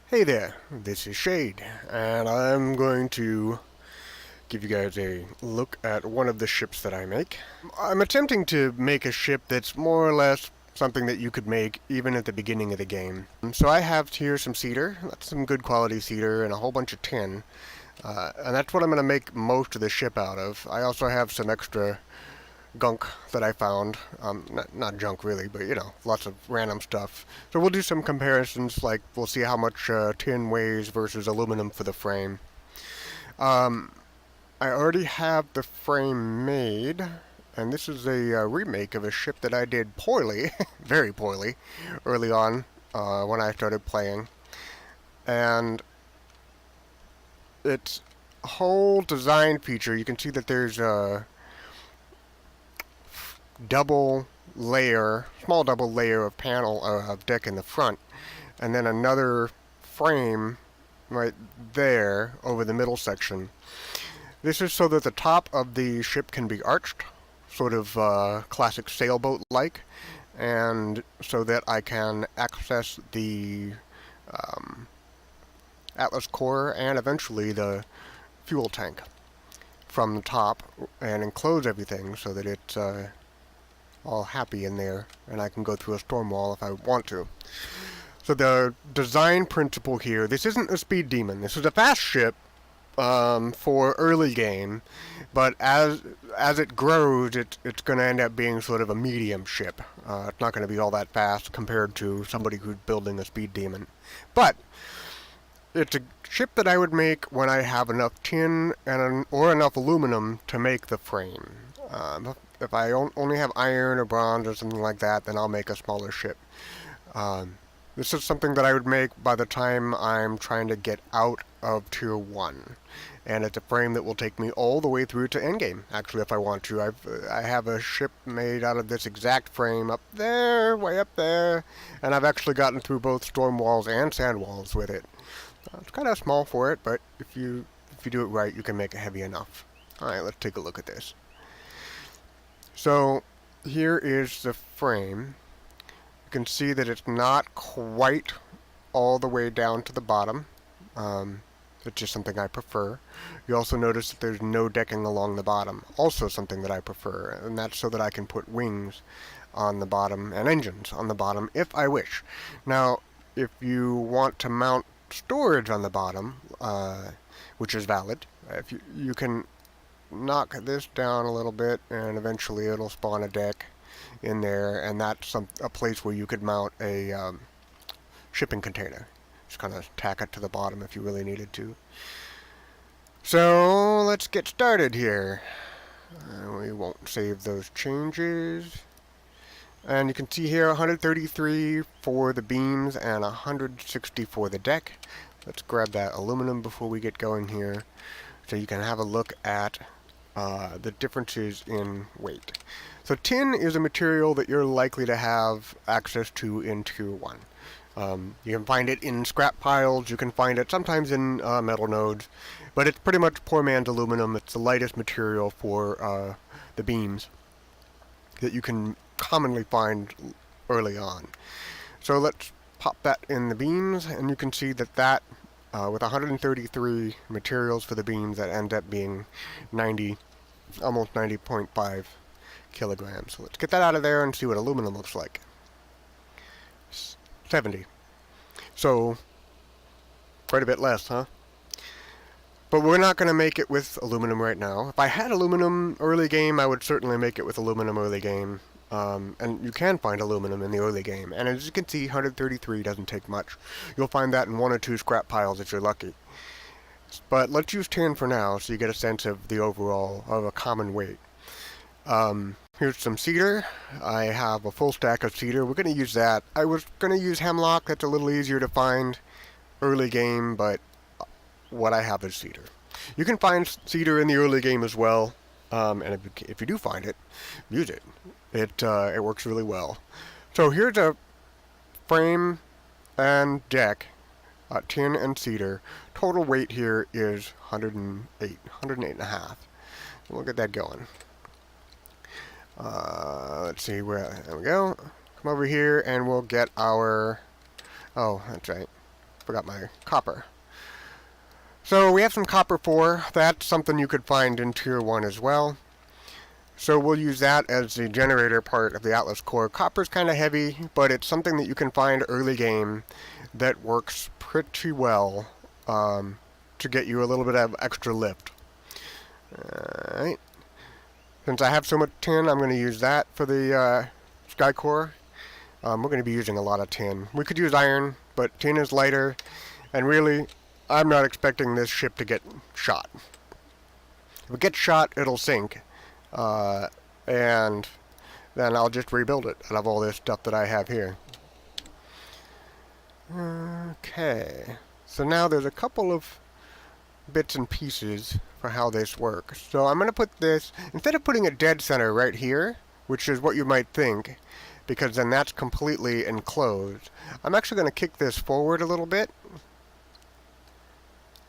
Hey there, this is Shade, and I'm going to give you guys a look at one of the ships that I make. I'm attempting to make a ship that's more or less something that you could make even at the beginning of the game. So I have here some cedar, that's some good quality cedar, and a whole bunch of tin, and that's what I'm going to make most of the ship out of. I also have some extra gunk that I found. Not junk really, but lots of random stuff. So we'll do some comparisons, like we'll see how much tin weighs versus aluminum for the frame. Um, I already have the frame made, and this is a remake of a ship that I did poorly, very poorly, early on when I started playing. And its whole design feature, you can see that there's a small double layer of panel of deck in the front, and then another frame right there over the middle section. This is so that the top of the ship can be arched, sort of classic sailboat-like, and so that I can access the um, Atlas core and eventually the fuel tank from the top and enclose everything so that it's all happy in there, and I can go through a storm wall if I want to. So the design principle here, this isn't a speed demon. This is a fast ship for early game, but as it grows, it's going to end up being sort of a medium ship. It's not going to be all that fast compared to somebody who's building a speed demon. But it's a ship that I would make when I have enough tin or enough aluminum to make the frame. If I only have iron or bronze or something like that, then I'll make a smaller ship. This is something that I would make by the time I'm trying to get out of Tier 1. And it's a frame that will take me all the way through to endgame, actually, if I want to. I have a ship made out of this exact frame up there, way up there, and I've actually gotten through both storm walls and sand walls with it. It's kind of small for it, but if you do it right, you can make it heavy enough. Alright, let's take a look at this. So, here is the frame. You can see that it's not quite all the way down to the bottom. It's just something I prefer. You also notice that there's no decking along the bottom. Also something that I prefer, and that's so that I can put wings on the bottom and engines on the bottom if I wish. Now, if you want to mount storage on the bottom, which is valid, if you can knock this down a little bit, and eventually it'll spawn a deck in there, and that's a place where you could mount a shipping container. Just kind of tack it to the bottom if you really needed to. So let's get started here. We won't save those changes. And you can see here 133 for the beams and 160 for the deck. Let's grab that aluminum before we get going here, so you can have a look at the differences in weight. So tin is a material that you're likely to have access to in Tier 1. You can find it in scrap piles, you can find it sometimes in metal nodes, but it's pretty much poor man's aluminum. It's the lightest material for the beams that you can commonly find early on. So let's pop that in the beams, and you can see that with 133 materials for the beams, that ends up being almost 90.5 kilograms. So let's get that out of there and see what aluminum looks like. 70. So, quite a bit less, huh? But we're not going to make it with aluminum right now. If I had aluminum early game, I would certainly make it with aluminum early game. And you can find aluminum in the early game. And as you can see, 133 doesn't take much. You'll find that in one or two scrap piles if you're lucky. But let's use tin for now, so you get a sense of the overall, of a common weight. Here's some cedar. I have a full stack of cedar. We're going to use that. I was going to use hemlock. That's a little easier to find early game, but what I have is cedar. You can find cedar in the early game as well, and if you do find it, use it. It works really well. So here's a frame and deck, tin and cedar. Total weight here is 108 and a half. We'll get that going. Let's see there we go. Come over here and we'll get our, oh, that's right. forgot my copper. So we have some copper 4. That's something you could find in Tier 1 as well. So we'll use that as the generator part of the Atlas core. Copper's kind of heavy, but it's something that you can find early game that works pretty well to get you a little bit of extra lift. Alright. Since I have so much tin, I'm going to use that for the sky core. We're going to be using a lot of tin. We could use iron, but tin is lighter, and really, I'm not expecting this ship to get shot. If it gets shot, it'll sink, and then I'll just rebuild it out of all this stuff that I have here. Okay, so now there's a couple of bits and pieces for how this works. So I'm going to put this, instead of putting it dead center right here, which is what you might think, because then that's completely enclosed, I'm actually going to kick this forward a little bit,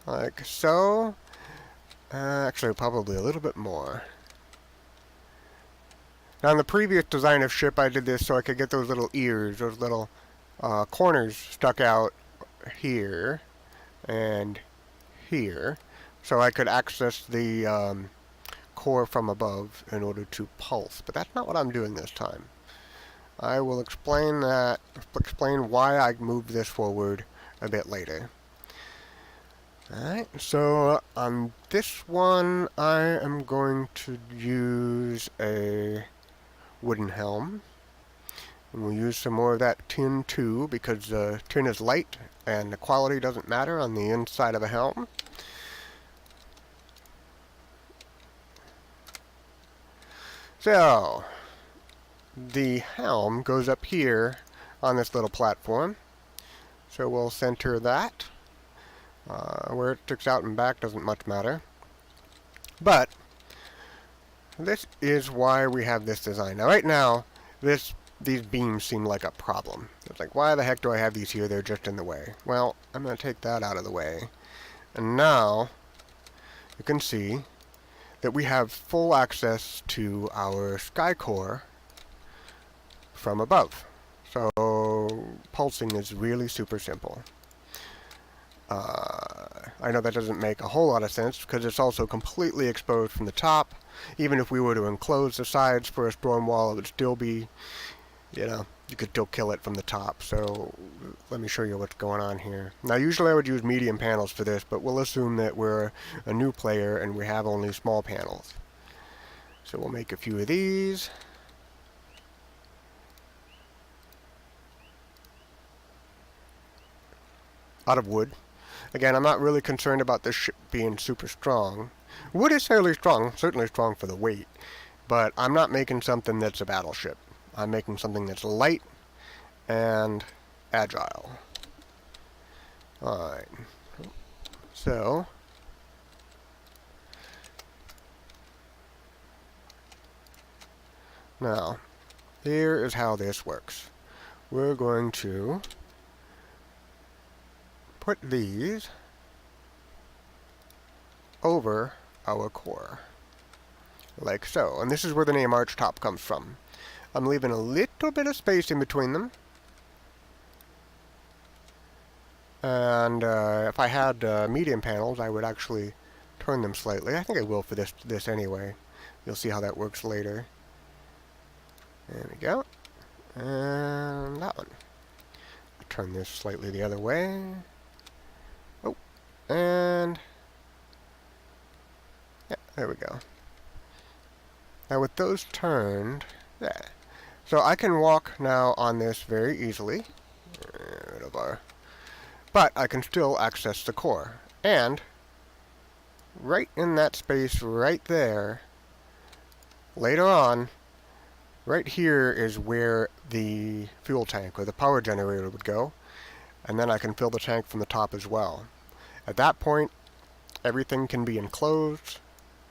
like so. Actually, probably a little bit more. Now, in the previous design of ship, I did this so I could get those little ears, those little corners stuck out here and here, so I could access the core from above in order to pulse. But that's not what I'm doing this time. I will explain why I moved this forward a bit later. Alright, so on this one I am going to use a wooden helm. And we'll use some more of that tin too, because the tin is light and the quality doesn't matter on the inside of a helm. So, the helm goes up here on this little platform. So we'll center that. Where it sticks out and back doesn't much matter. But this is why we have this design. Now, right now, these beams seem like a problem. It's like, why the heck do I have these here? They're just in the way. Well, I'm going to take that out of the way. And now, you can see that we have full access to our sky core from above. So, pulsing is really super simple. I know that doesn't make a whole lot of sense because it's also completely exposed from the top. Even if we were to enclose the sides for a storm wall, it would still be, you could still kill it from the top. So let me show you what's going on here. Now, usually I would use medium panels for this, but we'll assume that we're a new player and we have only small panels. So we'll make a few of these. Out of wood. Again, I'm not really concerned about this ship being super strong. Wood is fairly strong, certainly strong for the weight, but I'm not making something that's a battleship. I'm making something that's light and agile. Alright. So, now, here is how this works. We're going to put these over our core, like so. And this is where the name Archtop comes from. I'm leaving a little bit of space in between them. And if I had medium panels, I would actually turn them slightly. I think I will for this anyway. You'll see how that works later. There we go. And that one. Turn this slightly the other way. Oh, and yeah, there we go. Now with those turned, yeah. So I can walk now on this very easily. But I can still access the core. And right in that space right there, later on, right here is where the fuel tank or the power generator would go. And then I can fill the tank from the top as well. At that point, everything can be enclosed,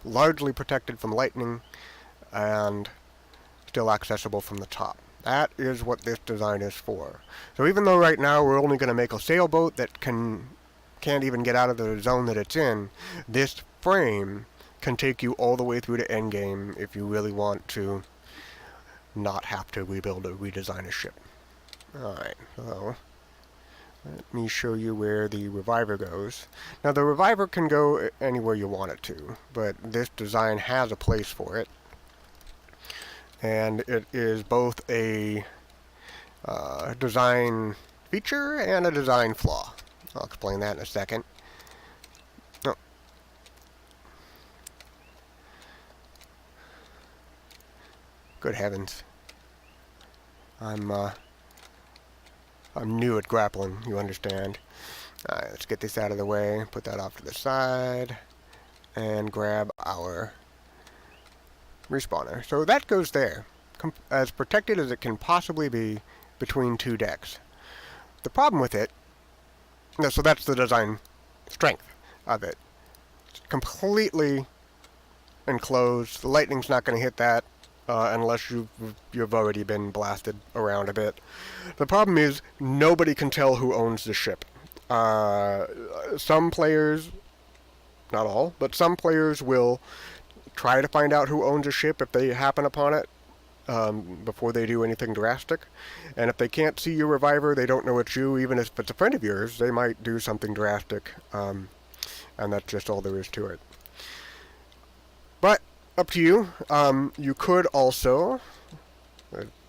largely protected from lightning, and still accessible from the top. That is what this design is for. So even though right now we're only going to make a sailboat that can't even get out of the zone that it's in, this frame can take you all the way through to endgame if you really want to not have to rebuild or redesign a ship. Alright, so Let me show you where the reviver goes. Now the reviver can go anywhere you want it to, but this design has a place for it. And it is both a design feature and a design flaw. I'll explain that in a second. Oh. Good heavens. I'm new at grappling, you understand. Alright, let's get this out of the way, put that off to the side, and grab our respawner. So that goes there, as protected as it can possibly be between two decks. The problem with it, no, so that's the design strength of it. It's completely enclosed. The lightning's not going to hit that unless you've already been blasted around a bit. The problem is nobody can tell who owns the ship. Some players, not all, but some players will try to find out who owns a ship if they happen upon it before they do anything drastic. And if they can't see your reviver, they don't know it's you. Even if it's a friend of yours, they might do something drastic. And that's just all there is to it. But up to you. You could also,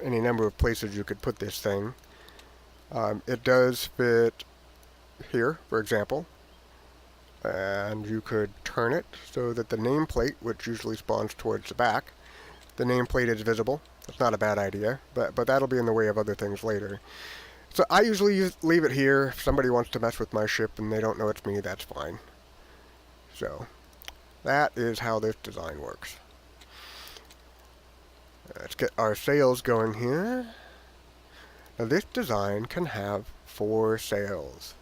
any number of places you could put this thing. It does fit here, for example. And you could turn it so that the nameplate, which usually spawns towards the back, the nameplate is visible. That's not a bad idea, but that'll be in the way of other things later. So I usually leave it here. If somebody wants to mess with my ship and they don't know it's me, that's fine. So that is how this design works. Let's get our sails going here. Now this design can have 4 sails.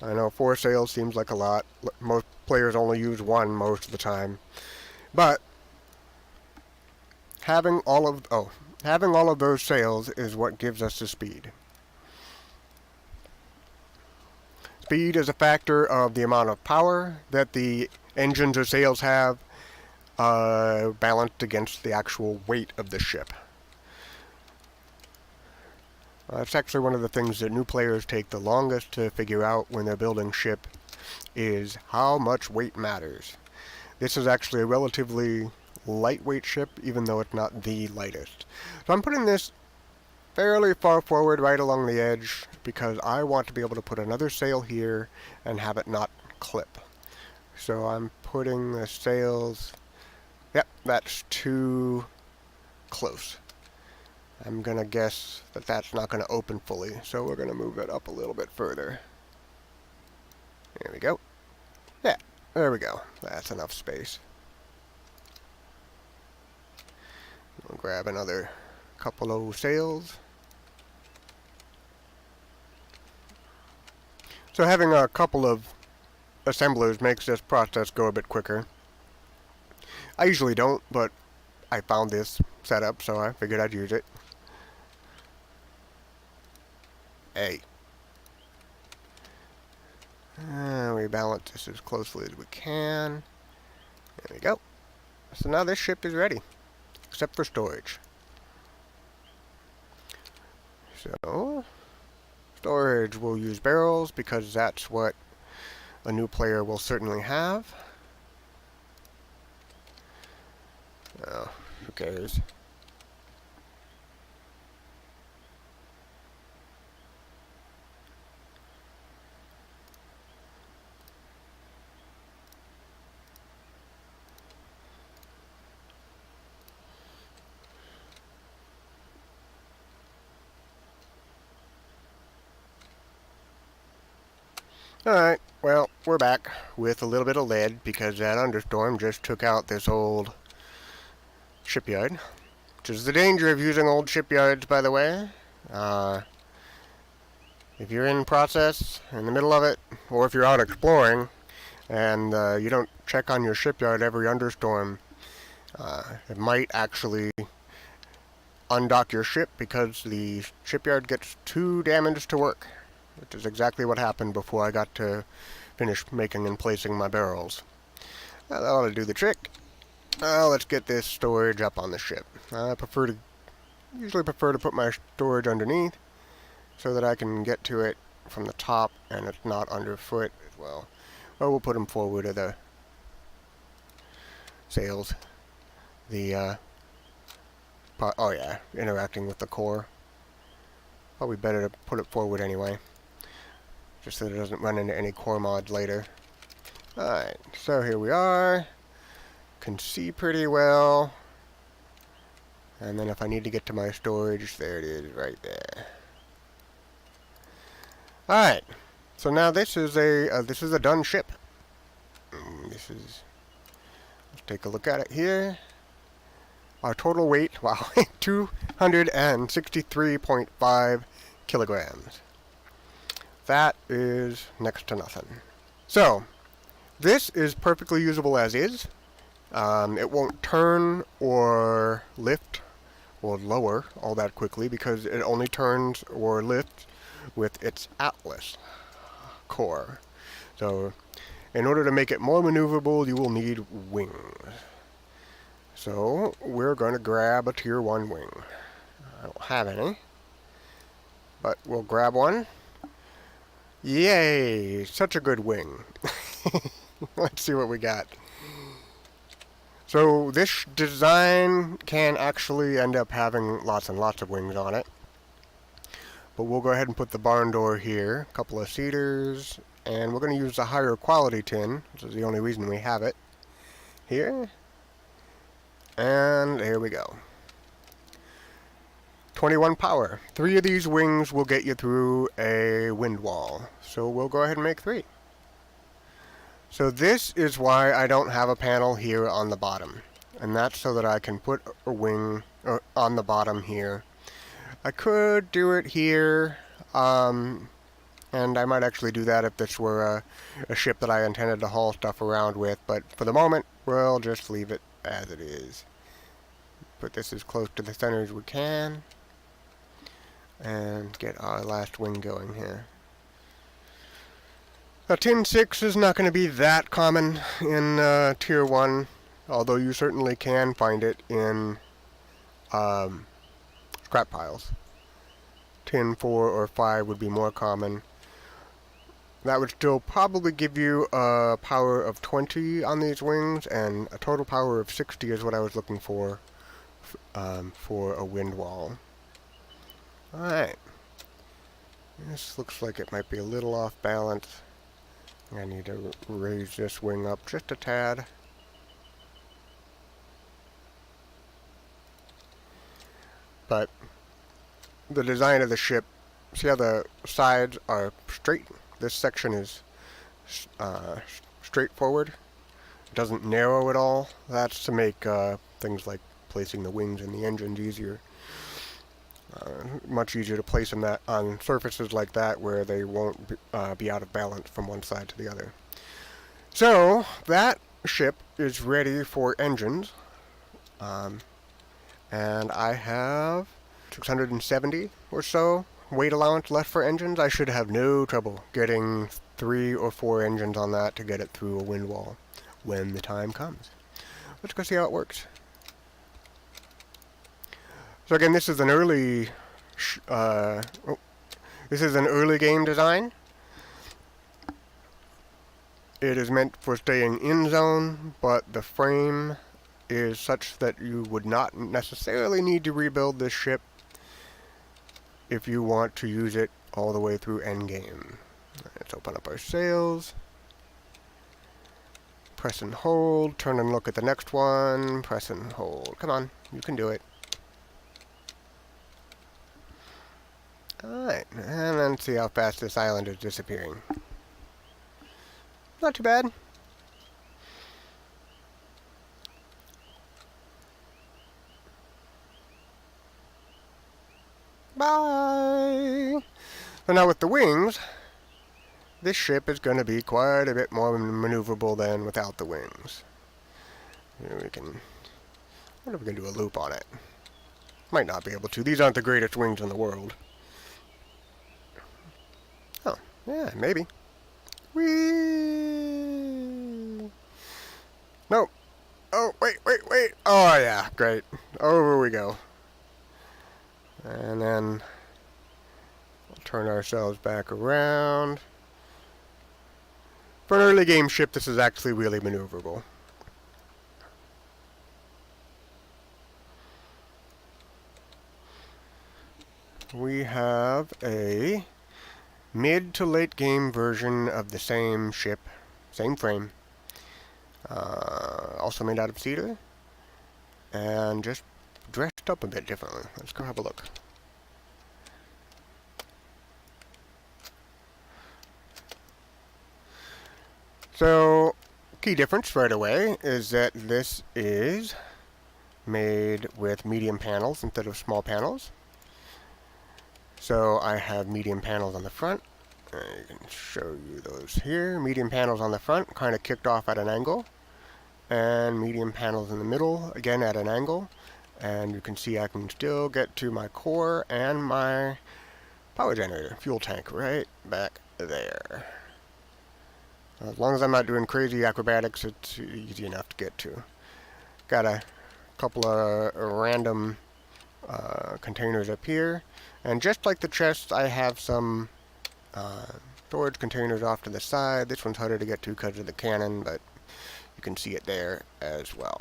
I know 4 sails seems like a lot. Most players only use 1 most of the time. But having all of those sails is what gives us the speed. Speed is a factor of the amount of power that the engines or sails have balanced against the actual weight of the ship. That's actually one of the things that new players take the longest to figure out when they're building ship, is how much weight matters. This is actually a relatively lightweight ship, even though it's not the lightest. So I'm putting this fairly far forward, right along the edge, because I want to be able to put another sail here and have it not clip. So I'm putting the sails, yep, that's too close. I'm going to guess that that's not going to open fully, so we're going to move it up a little bit further. There we go. Yeah, there we go. That's enough space. We'll grab another couple of sails. So having a couple of assemblers makes this process go a bit quicker. I usually don't, but I found this setup, so I figured I'd use it. Hey. We balance this as closely as we can. There we go. So now this ship is ready, except for storage. So, storage, we'll use barrels because that's what a new player will certainly have. Oh, who cares? Alright, well, we're back with a little bit of lead because that understorm just took out this old shipyard. Which is the danger of using old shipyards, by the way. If you're in process, in the middle of it, or if you're out exploring, and you don't check on your shipyard every understorm, it might actually undock your ship because the shipyard gets too damaged to work. Which is exactly what happened before I got to finish making and placing my barrels. That ought to do the trick. Let's get this storage up on the ship. I usually prefer to put my storage underneath so that I can get to it from the top, and it's not underfoot as well. Well, we'll put them forward of the sails. The, oh yeah, interacting with the core. Probably better to put it forward anyway, just so that it doesn't run into any core mods later. Alright, so here we are. Can see pretty well. And then if I need to get to my storage, there it is right there. Alright, so now this is a done ship. Let's take a look at it here. Our total weight, wow, 263.5 kilograms. That is next to nothing. So, this is perfectly usable as is. It won't turn or lift or lower all that quickly because it only turns or lifts with its Atlas core. So, in order to make it more maneuverable, you will need wings. So, we're going to grab a tier 1 wing. I don't have any, but we'll grab one. Yay! Such a good wing. Let's see what we got. So this design can actually end up having lots and lots of wings on it. But we'll go ahead and put the barn door here, a couple of cedars, and we're going to use the higher quality tin, which is the only reason we have it, here. And here we go. 21 power. 3 of these wings will get you through a wind wall. So we'll go ahead and make 3. So this is why I don't have a panel here on the bottom. And that's so that I can put a wing on the bottom here. I could do it here, and I might actually do that if this were a ship that I intended to haul stuff around with, but for the moment, we'll just leave it as it is. Put this as close to the center as we can, and get our last wing going here. Now, Tin 6 is not going to be that common in Tier 1, although you certainly can find it in scrap piles. Tin 4 or 5 would be more common. That would still probably give you a power of 20 on these wings, and a total power of 60 is what I was looking for a wind wall. Alright. This looks like it might be a little off balance. I need to raise this wing up just a tad. But the design of the ship, see how the sides are straight? This section is straightforward. It doesn't narrow at all. That's to make things like placing the wings and the engines easier. Much easier to place them on surfaces like that where they won't be out of balance from one side to the other. So that ship is ready for engines, and I have 670 or so weight allowance left for engines. I should have no trouble getting 3 or 4 engines on that to get it through a wind wall when the time comes. Let's go see how it works. So again, this is an early game design. It is meant for staying in zone, but the frame is such that you would not necessarily need to rebuild this ship if you want to use it all the way through endgame. Let's open up our sails. Press and hold. Turn and look at the next one. Press and hold. Come on, you can do it. Alright, and then see how fast this island is disappearing. Not too bad. Bye! So now with the wings, this ship is going to be quite a bit more maneuverable than without the wings. Here we can... I wonder if we can do a loop on it. Might not be able to. These aren't the greatest wings in the world. Oh, yeah, maybe. Whee! Nope. Oh, wait. Oh, yeah, great. Over we go. And then turn ourselves back around. For an early game ship, this is actually really maneuverable. We have a mid to late game version of the same ship, same frame, also made out of cedar, and just dressed up a bit differently. Let's go have a look. So, key difference right away is that this is made with medium panels instead of small panels. So I have medium panels on the front. I can show you those here. Medium panels on the front, kind of kicked off at an angle. And medium panels in the middle, again at an angle. And you can see I can still get to my core and my power generator, fuel tank, right back there. As long as I'm not doing crazy acrobatics, it's easy enough to get to. Got a couple of random containers up here. And just like the chest, I have some storage containers off to the side. This one's harder to get to because of the cannon, but you can see it there as well.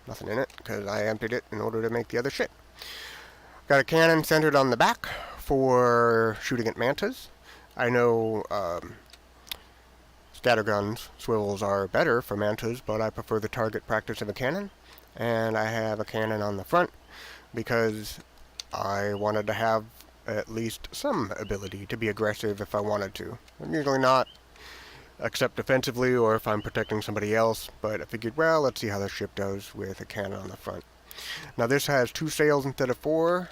Nothing in it because I emptied it in order to make the other ship. Got a cannon centered on the back for shooting at mantas. I know scatterguns, swivels are better for mantas, but I prefer the target practice of a cannon. And I have a cannon on the front because I wanted to have at least some ability to be aggressive if I wanted to. I'm usually not, except defensively or if I'm protecting somebody else, but I figured, well, let's see how the ship does with a cannon on the front. Now this has 2 sails instead of 4.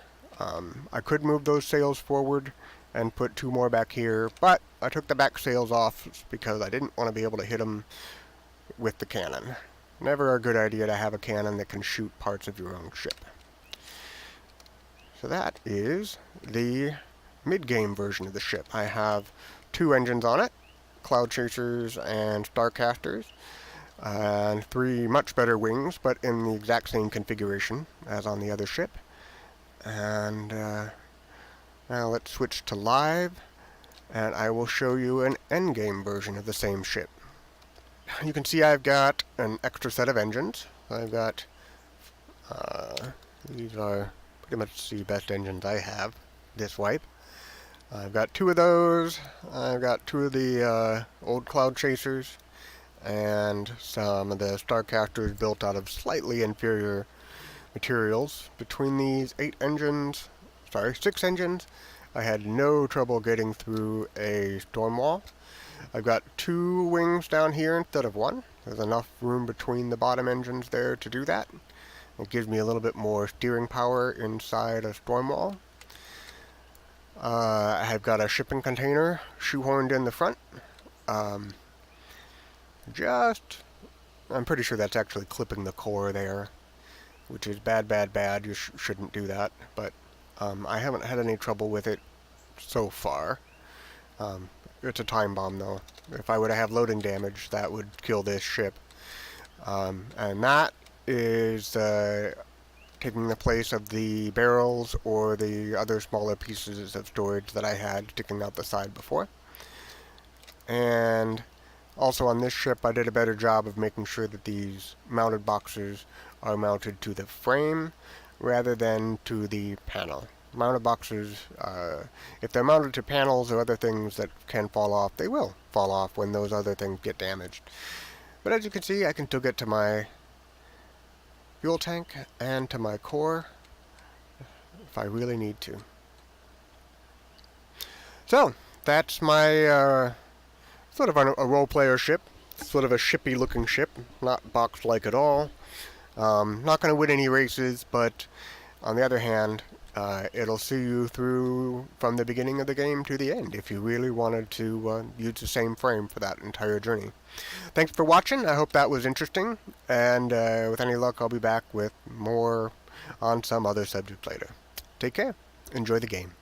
I could move those sails forward and put 2 more back here, but I took the back sails off because I didn't want to be able to hit them with the cannon. Never a good idea to have a cannon that can shoot parts of your own ship. So that is the mid-game version of the ship. I have 2 engines on it, Cloud Chasers and Starcasters, and 3 much better wings, but in the exact same configuration as on the other ship. And now let's switch to live, and I will show you an endgame version of the same ship. You can see I've got an extra set of engines. I've got, these are pretty much the best engines I have this wipe. I've got 2 of those. I've got 2 of the old Cloud Chasers, and some of the Starcasters built out of slightly inferior materials. Between these 6 engines, I had no trouble getting through a storm wall. I've got 2 wings down here instead of 1. There's enough room between the bottom engines there to do that. It gives me a little bit more steering power inside a storm wall. I have got a shipping container shoehorned in the front. I'm pretty sure that's actually clipping the core there, which is bad. You shouldn't do that, but I haven't had any trouble with it so far. It's a time bomb, though. If I were to have loading damage, that would kill this ship. And that is taking the place of the barrels or the other smaller pieces of storage that I had sticking out the side before. And also on this ship, I did a better job of making sure that these mounted boxes are mounted to the frame rather than to the panel. Mounted boxes, if they're mounted to panels or other things that can fall off, they will fall off when those other things get damaged. But as you can see, I can still get to my fuel tank and to my core if I really need to. So, that's my sort of a role player ship, sort of a shippy looking ship, not box-like at all. Not going to win any races, but on the other hand, it'll see you through from the beginning of the game to the end if you really wanted to use the same frame for that entire journey. Thanks for watching. I hope that was interesting, and with any luck I'll be back with more on some other subject later. Take care. Enjoy the game.